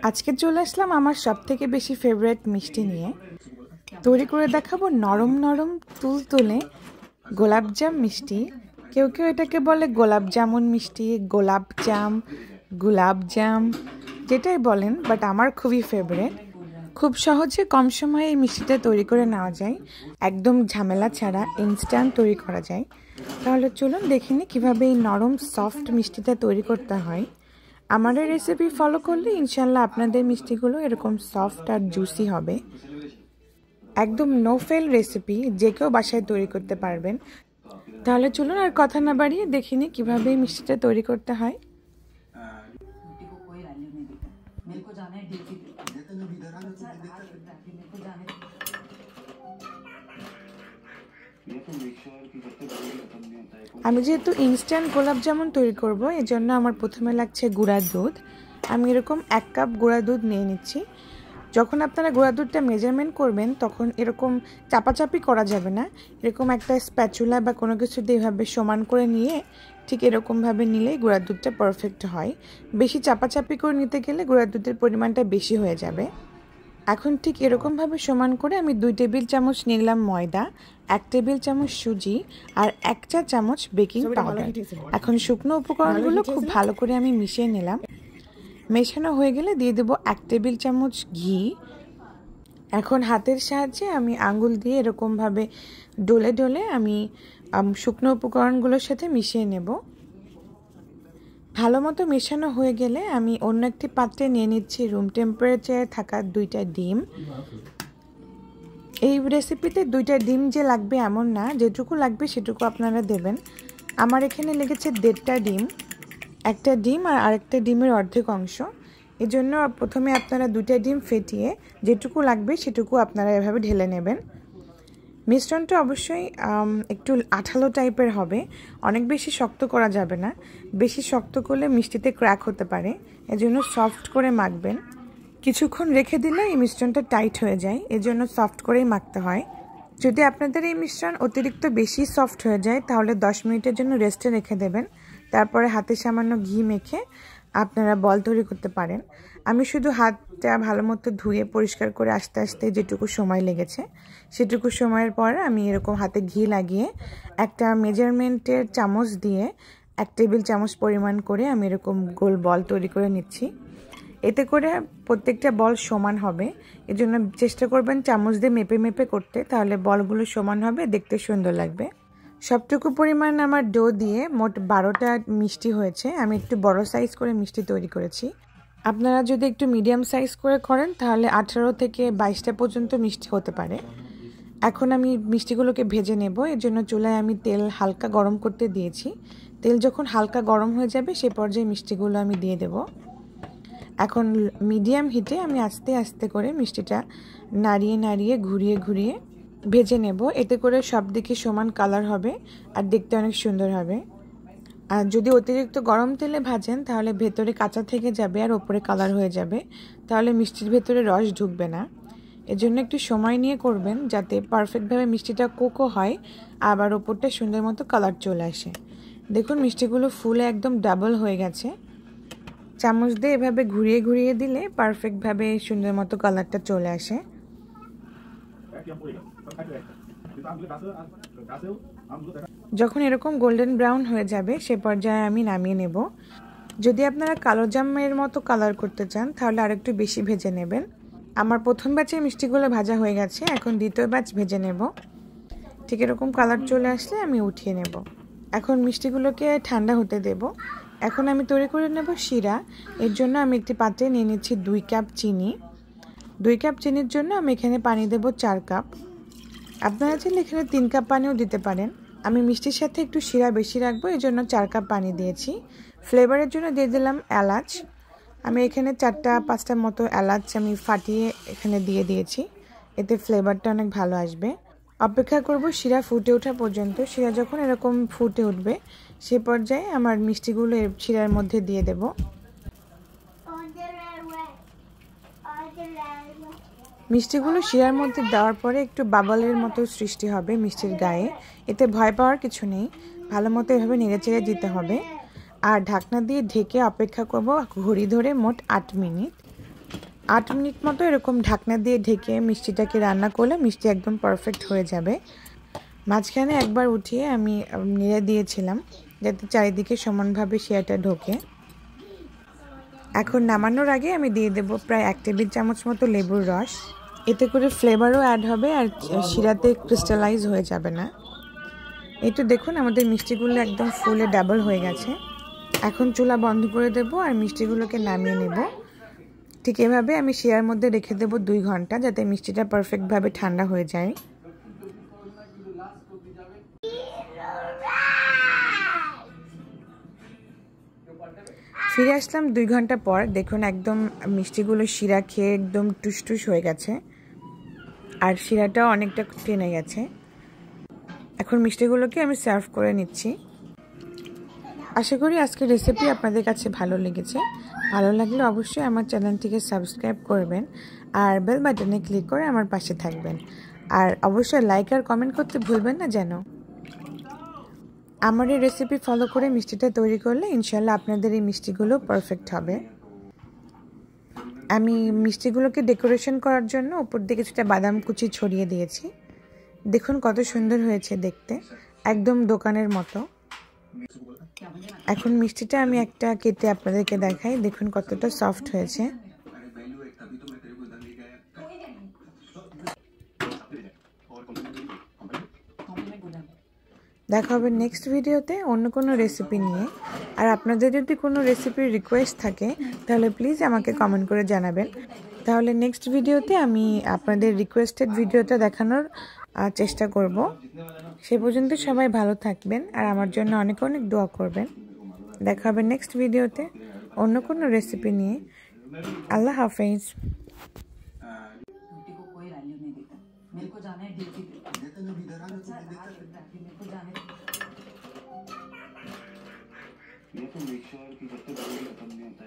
আজকে চলে আসলাম আমার সবথেকে বেশি ফেভারিট মিষ্টি নিয়ে। তৈরি করে দেখাবো নরম নরম তুলতুলে গোলাপজাম মিষ্টি। কেউ কেউ এটাকে বলে গোলাপ জামুন মিষ্টি, গোলাপজাম, যেটাই বলেন, বাট আমার খুবই ফেভারিট। খুব সহজে কম সময়ে এই মিষ্টিটা তৈরি করে নেওয়া যায়, একদম ঝামেলা ছাড়া ইনস্ট্যান্ট তৈরি করা যায়। তাহলে চলুন দেখে নিই কীভাবে এই নরম সফট মিষ্টিটা তৈরি করতে হয়। আমার এই রেসিপি ফলো করলে ইনশাল্লাহ আপনাদের মিষ্টিগুলো এরকম সফট আর জুসি হবে। একদম নো ফেল রেসিপি, যে কেউ বাসায় তৈরি করতে পারবেন। তাহলে চলুন আর কথা না বাড়িয়ে দেখে নিই কীভাবে এই মিষ্টিটা তৈরি করতে হয়। আমি যেহেতু ইনস্ট্যান্ট গোলাপ জামুন তৈরি করব, এজন্য আমার প্রথমে লাগছে গুঁড়া দুধ। আমি এরকম 1 কাপ গুঁড়া দুধ নিয়ে নিচ্ছি। যখন আপনারা গুঁড়া দুধটা মেজারমেন্ট করবেন তখন এরকম চাপাচাপি করা যাবে না, এরকম একটা স্প্যাচুলা বা কোনো কিছু দিয়ে এভাবে সমান করে নিয়ে ঠিক এরকমভাবে নিলেই গুঁড়া দুধটা পারফেক্ট হয়। বেশি চাপাচাপি করে নিতে গেলে গুঁড়া দুধের পরিমাণটা বেশি হয়ে যাবে। এখন ঠিক এরকমভাবে সমান করে আমি 2 টেবিল চামচ নিলাম ময়দা, 1 টেবিল চামচ সুজি আর 1 চা চামচ বেকিং পাউডার। এখন শুকনো উপকরণগুলো খুব ভালো করে আমি মিশিয়ে নিলাম। মেশানো হয়ে গেলে দিয়ে দেবো 1 টেবিল চামচ ঘি। এখন হাতের সাহায্যে আমি আঙ্গুল দিয়ে এরকমভাবে ডলে ডলে আমি শুকনো উপকরণগুলোর সাথে মিশিয়ে নেব। ভালো মতো মেশানো হয়ে গেলে আমি অন্য একটি পাত্রে নিয়ে নিচ্ছি রুম টেম্পারেচারে থাকা 2টা ডিম। এই রেসিপিতে 2টা ডিম যে লাগবে এমন না, যেটুকু লাগবে সেটুকু আপনারা দেবেন। আমার এখানে লেগেছে 1.5টা ডিম, একটা ডিম আর আরেকটা ডিমের অর্ধেক অংশ। এজন্য প্রথমে আপনারা 2টা ডিম ফেটিয়ে যেটুকু লাগবে সেটুকু আপনারা এভাবে ঢেলে নেবেন। মিশ্রণটা অবশ্যই একটু আঠালো টাইপের হবে, অনেক বেশি শক্ত করা যাবে না। বেশি শক্ত করলে মিষ্টিতে ক্র্যাক হতে পারে, এজন্য সফট করে মাখবেন। কিছুক্ষণ রেখে দিলে এই মিশ্রণটা টাইট হয়ে যায়, এজন্য সফট করেই মাখতে হয়। যদি আপনাদের এই মিশ্রণ অতিরিক্ত বেশি সফট হয়ে যায় তাহলে 10 মিনিটের জন্য রেস্টে রেখে দেবেন। তারপরে হাতে সামান্য ঘি মেখে আপনারা বল তৈরি করতে পারেন। আমি শুধু হাতটা ভালো মতো ধুয়ে পরিষ্কার করে আস্তে আস্তে যেটুকু সময় লেগেছে সেটুকু সময়ের পর আমি এরকম হাতে ঘি লাগিয়ে একটা মেজারমেন্টের চামচ দিয়ে 1 টেবিল চামচ পরিমাণ করে আমি এরকম গোল বল তৈরি করে নিচ্ছি। এতে করে প্রত্যেকটা বল সমান হবে, এজন্য চেষ্টা করবেন চামচ দিয়ে মেপে মেপে করতে, তাহলে বলগুলো সমান হবে, দেখতে সুন্দর লাগবে। সবটুকু পরিমাণ আমার ডো দিয়ে মোট 12টা মিষ্টি হয়েছে। আমি একটু বড় সাইজ করে মিষ্টি তৈরি করেছি। আপনারা যদি একটু মিডিয়াম সাইজ করে করেন তাহলে 18 থেকে 22টা পর্যন্ত মিষ্টি হতে পারে। এখন আমি মিষ্টিগুলোকে ভেজে নেব, এর জন্য চুলায় আমি তেল হালকা গরম করতে দিয়েছি। তেল যখন হালকা গরম হয়ে যাবে সে পর্যায়ে মিষ্টিগুলো আমি দিয়ে দেব। এখন মিডিয়াম হিটে আমি আস্তে আস্তে করে মিষ্টিটা নাড়িয়ে নাড়িয়ে ঘুরিয়ে ঘুরিয়ে ভেজে নেব। এতে করে সব দিকে সমান কালার হবে আর দেখতে অনেক সুন্দর হবে। আর যদি অতিরিক্ত গরম তেলে ভাজেন তাহলে ভেতরে কাঁচা থেকে যাবে আর ওপরে কালার হয়ে যাবে, তাহলে মিষ্টির ভেতরে রস ঢুকবে না। এজন্য একটু সময় নিয়ে করবেন যাতে পারফেক্টভাবে মিষ্টিটা কোকো হয় আবার ওপরটা সুন্দর মতো কালার চলে আসে। দেখুন মিষ্টিগুলো ফুলে একদম ডাবল হয়ে গেছে। চামচ দিয়ে এভাবে ঘুরিয়ে ঘুরিয়ে দিলে পারফেক্টভাবে সুন্দর মতো কালারটা চলে আসে। যখন এরকম গোল্ডেন ব্রাউন হয়ে যাবে সে পর্যায়ে আমি নামিয়ে নেব। যদি আপনারা কালো জামের মতো কালার করতে চান তাহলে আরেকটু বেশি ভেজে নেবেন। আমার প্রথম ব্যাচে মিষ্টিগুলো ভাজা হয়ে গেছে, এখন দ্বিতীয় ব্যাচ ভেজে নেব। ঠিক এরকম কালার চলে আসলে আমি উঠিয়ে নেব। এখন মিষ্টিগুলোকে ঠান্ডা হতে দেব। এখন আমি তৈরি করে নেব শিরা। এর জন্য আমি একটি পাত্রে নিয়ে নিচ্ছি 2 কাপ চিনি। 2 কাপ চিনির জন্য আমি এখানে পানি দেব 4 কাপ। আপনারা চাইলে এখানে 3 কাপ পানিও দিতে পারেন। আমি মিষ্টির সাথে একটু শিরা বেশি রাখবো, এই জন্য 4 কাপ পানি দিয়েছি। ফ্লেভারের জন্য দিয়ে দিলাম এলাচ। আমি এখানে 4টা-5টা মতো এলাচ আমি ফাটিয়ে এখানে দিয়ে দিয়েছি, এতে ফ্লেভারটা অনেক ভালো আসবে। অপেক্ষা করব শিরা ফুটে ওঠা পর্যন্ত। শিরা যখন এরকম ফুটে উঠবে সে পর্যায়ে আমার মিষ্টিগুলো এর শিরার মধ্যে দিয়ে দেব। মিষ্টিগুলো শিরার মধ্যে দেওয়ার পরে একটু বাবলের মতো সৃষ্টি হবে মিষ্টির গায়ে, এতে ভয় পাওয়ার কিছু নেই। ভালো মতো এভাবে নেড়েচেড়ে দিতে হবে আর ঢাকনা দিয়ে ঢেকে অপেক্ষা করব ঘড়ি ধরে মোট 8 মিনিট। 8 মিনিট মতো এরকম ঢাকনা দিয়ে ঢেকে মিষ্টিটাকে রান্না করলে মিষ্টি একদম পারফেক্ট হয়ে যাবে। মাঝখানে একবার উঠিয়ে আমি নেড়ে দিয়েছিলাম যাতে চারিদিকে সমানভাবে শিরাটা ঢোকে। এখন নামানোর আগে আমি দিয়ে দেব প্রায় 1 টেবিল চামচ মতো লেবুর রস। এতে করে ফ্লেভারও অ্যাড হবে আর শিরাতে ক্রিস্টালাইজ হয়ে যাবে না। এই তো দেখুন আমাদের মিষ্টিগুলো একদম ফুলে ডাবল হয়ে গেছে। এখন চুলা বন্ধ করে দেব আর মিষ্টিগুলোকে নামিয়ে নেব। ঠিক এভাবে আমি শিরার মধ্যে রেখে দেব 2 ঘন্টা যাতে মিষ্টিটা পারফেক্টভাবে ঠান্ডা হয়ে যায়। ফিরে আসলাম 2 ঘন্টা পর। দেখুন একদম মিষ্টিগুলো শিরা খেয়ে একদম টুসটুস হয়ে গেছে আর শিরাটাও অনেকটা টেনে গেছে। এখন মিষ্টিগুলোকে আমি সার্ভ করে নিচ্ছি। আশা করি আজকের রেসিপি আপনাদের কাছে ভালো লেগেছে। ভালো লাগলে অবশ্যই আমার চ্যানেলটিকে সাবস্ক্রাইব করবেন আর বেল বাটনে ক্লিক করে আমার পাশে থাকবেন। আর অবশ্যই লাইক আর কমেন্ট করতে ভুলবেন না যেন। আমার এই রেসিপি ফলো করে মিষ্টিটা তৈরি করলে ইনশাল্লাহ আপনাদের এই মিষ্টিগুলো পারফেক্ট হবে। আমি মিষ্টিগুলোকে ডেকোরেশন করার জন্য উপর দিয়ে কিছুটা বাদাম কুচি ছড়িয়ে দিয়েছি। দেখুন কত সুন্দর হয়েছে দেখতে, একদম দোকানের মতো। এখন মিষ্টিটা আমি একটা কেটে আপনাদেরকে দেখাই। দেখুন কতটা সফট হয়েছে। দেখা হবে নেক্সট ভিডিওতে অন্য কোনো রেসিপি নিয়ে। আর আপনাদের যদি কোনো রেসিপির রিকোয়েস্ট থাকে তাহলে প্লিজ আমাকে কমেন্ট করে জানাবেন। তাহলে নেক্সট ভিডিওতে আমি আপনাদের রিকোয়েস্টেড ভিডিওটা দেখানোর চেষ্টা করব। সে পর্যন্ত সবাই ভালো থাকবেন আর আমার জন্য অনেক অনেক দোয়া করবেন। দেখা হবে নেক্সট ভিডিওতে অন্য কোনো রেসিপি নিয়ে। আল্লাহ হাফেজ। मेरे को जाना है ड्यूटी पे। ये तो मेक श्योर कि जब तक खत्म नहीं होता है